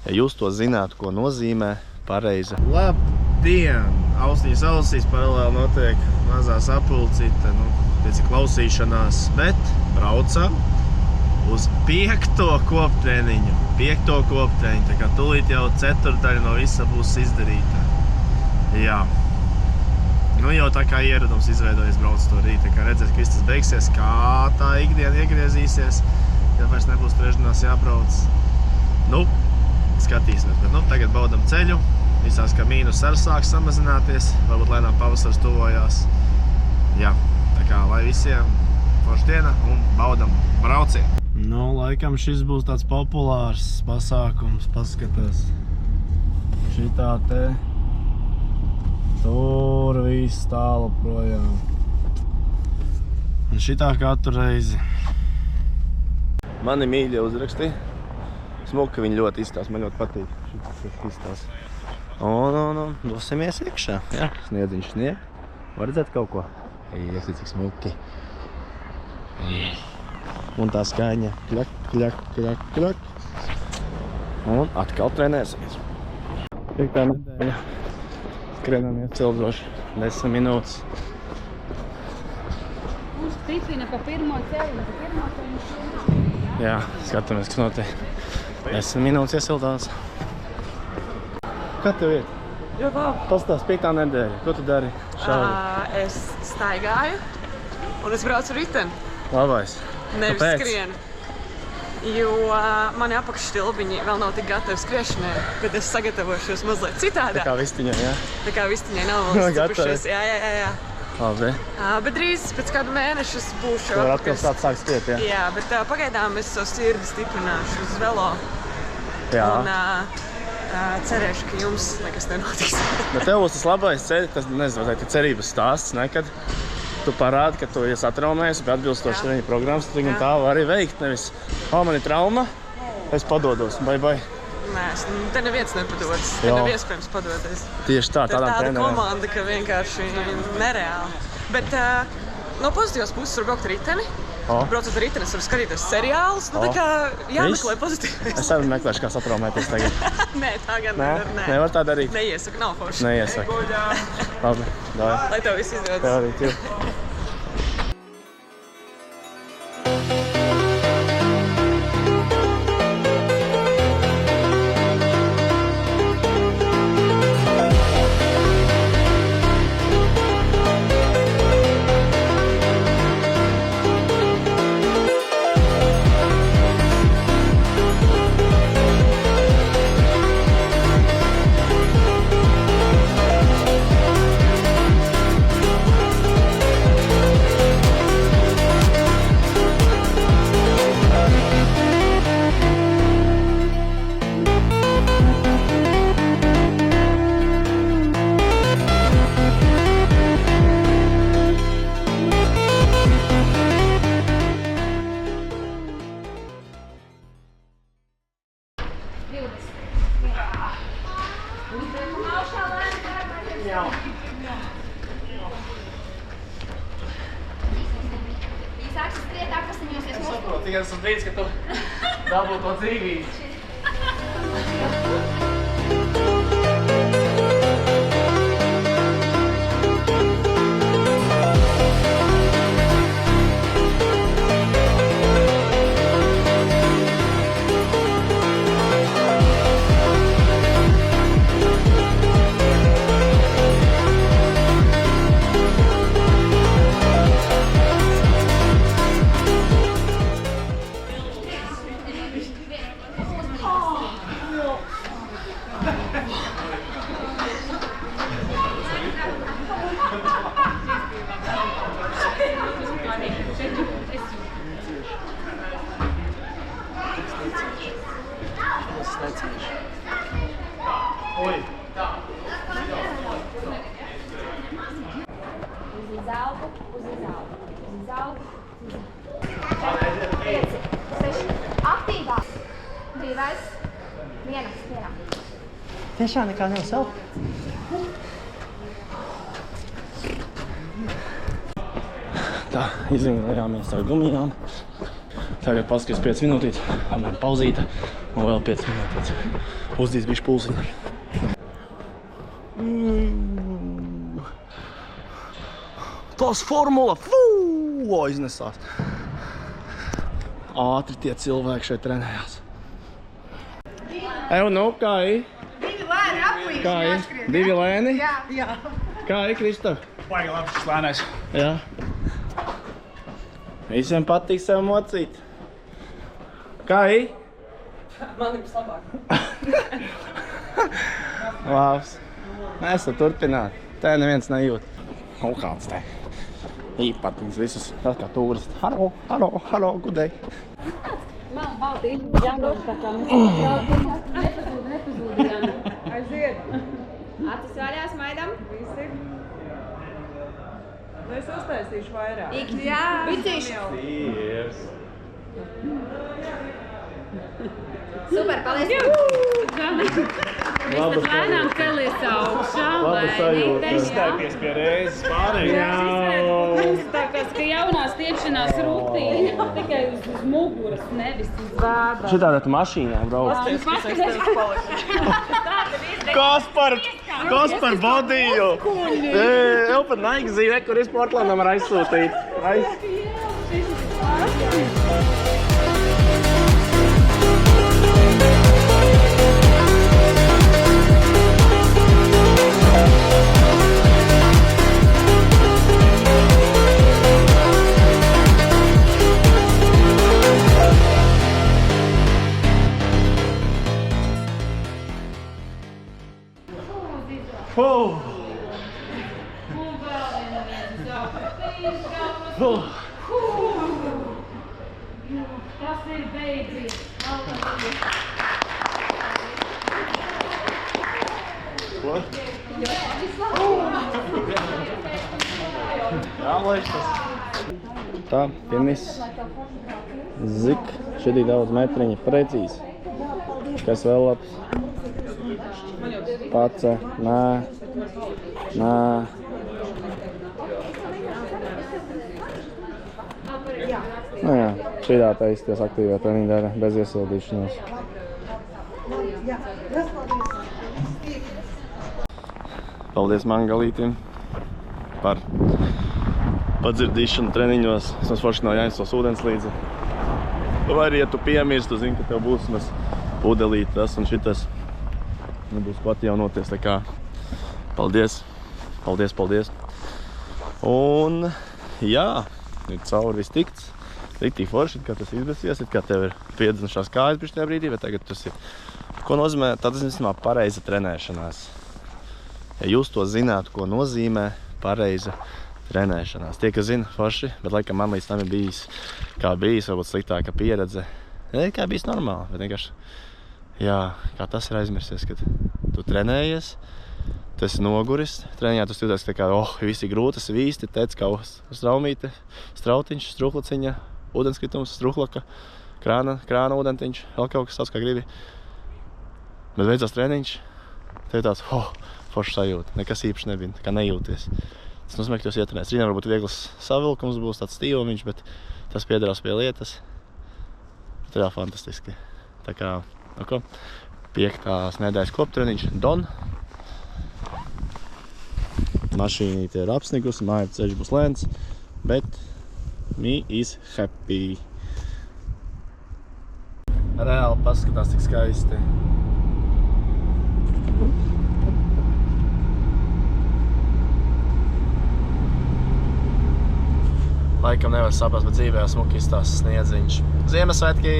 Ja jūs to zinātu, ko nozīmē pareiza. Labdien! Ausīs paralēli notiek mazā sapulcīta, klausīšanās, bet braucam uz 5. koptreniņu. 5. koptreniņu, tā kā tūlīt jau ceturdaļa no visa būs izdarīta. Jā. Jau tā kā ieradums izveidojas brauc to rītu, tā kā redzēt, ka viss tas beigsies, kā tā ikdiena iegriezīsies, kad vairs nebūs trešdienās jābrauc. Skatīsimies, bet tagad baudam ceļu, visās kā mīnus arī sāk samazināties, varbūt lēnām pavasars tuvojās. Jā, tā kā lai visiem forša diena un baudam braucienu. Laikam šis būs tāds populārs pasākums, paskatās. Šitā te. Tur viss tālu projām. Un šitā katru reizi. Mani mīļie uzraksti. Smuka viņi ļoti izstās, man ļoti patīk. Šitas izstās. Un dosimies iekšā. Jā, sniedziņš snieg. Var redzēt kaut ko? Iesi, cik smuki. Un tā skaņa. Kļak, kļak, kļak, kļak. Un atkal trenēsimies. 5. nedēļa. Skrienamies cildoši 10 minūtes. Mums tipina pa pirmo ceļu. Jā, skatāmies, kas notiek. 10 minūtes iesildās. Kā tev iet? Ļoti labi. Pastāst 5. nedēļa. Ko tu dari šādi? Es staigāju un es braucu riteni. Labais. Nevis Kāpēc? skrienu. Jo mani apakšstilbiņi vēl nav tik gatavi skriešanai, bet es sagatavošos mazliet citādā. Tā kā vistiņai, jā? Tā kā vistiņai nav vēl izcepušies. Jā. Labi. Bet drīz pēc kādu mēnešu es būšu Tu var atkal sāk skriet, jā? Jā, bet pagaidām es savu sirdi stiprināšu uz velo. Jā. Un cerēšu, ka jums nekas nenotiks. Bet tev būs tas labais ceļš, nezinu, vai cerības stāsts, nekad. Tu parādi, ka tu esi atraumējies, bet atbilstoši treniņu programmas, tu tā vari veikt, nevis, man ir trauma, es padodos, bye. Nē, te neviens nepadodas, te nav iespējams padoties. Tieši tā, tādām treneriem. treneriem. Tāda komanda, ka vienkārši nereāli. Bet no pozitīvās puses var braukt riteni. Braucot ar riteni, es varu skatīties seriālus, tā kā jāmeklē pozitīvais. Es arī meklēšu, kā satraumēties tagad. Nē, tā gan nevar, nē. Nevar tā darīt? Neiesaka, nav forši. Neiesaka. Labi, davai. Lai tev viss izdodas. Tev arī, tev. Tikai tas brīdis, ka tu dabū to dzīvību. Oi. Uz zeltu. Pieci, 6. Aktīvāk. Brīvais. Vienā. Tiešām nekā nav savu? Tā, izvinājāmies ar gumijām. Tagad paskatās 5 minūtīt, apmēram pauzīte. Un vēl 5 minūtes. Uzdīs bišķi pulsiņu. Tas formula! Fū! Iznesās. Ātri tie cilvēki šeit trenējās. Nu, kā ir? 2 lēni aplīši Kā ir? jāskrien. 2 lēni? Jā. Kā ir, Kristaf? Baigi labs šis lēnais. Jā. Visiem patīk sev mocīt. Kā ir? Man ir labāk. Labs. Mēs to turpināt. Te neviens nejūt. Un kāds te. Īpatnīgs visus. Tas kā turisti. Halo, halo, halo, gudei. Man balti jānod tā kā nepazūd jānod. Aiziet. Acis vaļās, maidam. Visi. Nu, es uztaisīšu vairāk. Jā. Bicīši. Super, paldies. Žani, es pat lēnām celies augšā, lai Izstāpies pie reizes pārējā. tā kā jaunās tiepšanās rutīna, tikai uz muguras, nevis uz vāda. Šitādā tu mašīnā brauc. Kas par bodiju? Jau pat Nike zīmē, kur es Portlandam var aizsūtīt. Tas ir beidzies. Tā, pirmis. Zik, šitī daudz metriņi, precīzi. Kas vēl labs? Pace, nā. Nu jā, šitā taisties aktīvā treniņa dara bez iesildīšanos. Paldies Mangalītim par padzirdīšanu treniņos. Es forši nav jāņems ūdens līdzi. Vai arī, ja tu piemirsti, tu zini, ka tev būs mēs pudelīt tas un šitas. Nebūs ko atjaunoties, tā kā paldies. Un jā, ir cauri viss tikts. Riktīgi forši, kā tas izbesies, kā tev ir piedzinušās kājas priekš tajā brīdī, vai tagad tas ir. Ko nozīmē? Tad es nesimā pareiza trenēšanās. Ja jūs to zinātu, ko nozīmē pareiza trenēšanās. Tie, kas zina, forši, bet laikam man līdz tam ir bijis, varbūt sliktāka pieredze. Kā bijis normāli, bet vienkārši, jā, kā tas ir aizmirsies, kad tu trenējies, tu esi noguris, treniņā tu jūties, ka viss ir grūti, tas ir vīsti, tec kā straumīte, strautiņš, struklaciņa, ūdenskritums, struklaka, krāna ūdentiņš, vēl kaut kas tāds, kā gribi. Bet beidzās treniņš, tev tāds, forši sajūta, nekas īpaši nebija, kā nejūties. Tas nozīmē, ka jūs ietrenies. Rīnā varbūt viegls savilkums būs, tāds stīvumiņš, bet tas piederās pie lietas. Tā ir fantastiski. Tā kā, 5. nedēļas koptreniņš, Don. Mašīnīte ir apsnigusi, māja ceļš būs lēns, bet me is happy. Reāli paskatās tik skaisti. Laikam nevar saprast, bet dzīvē smuki izstāsta sniedziņš. Ziemassvētki!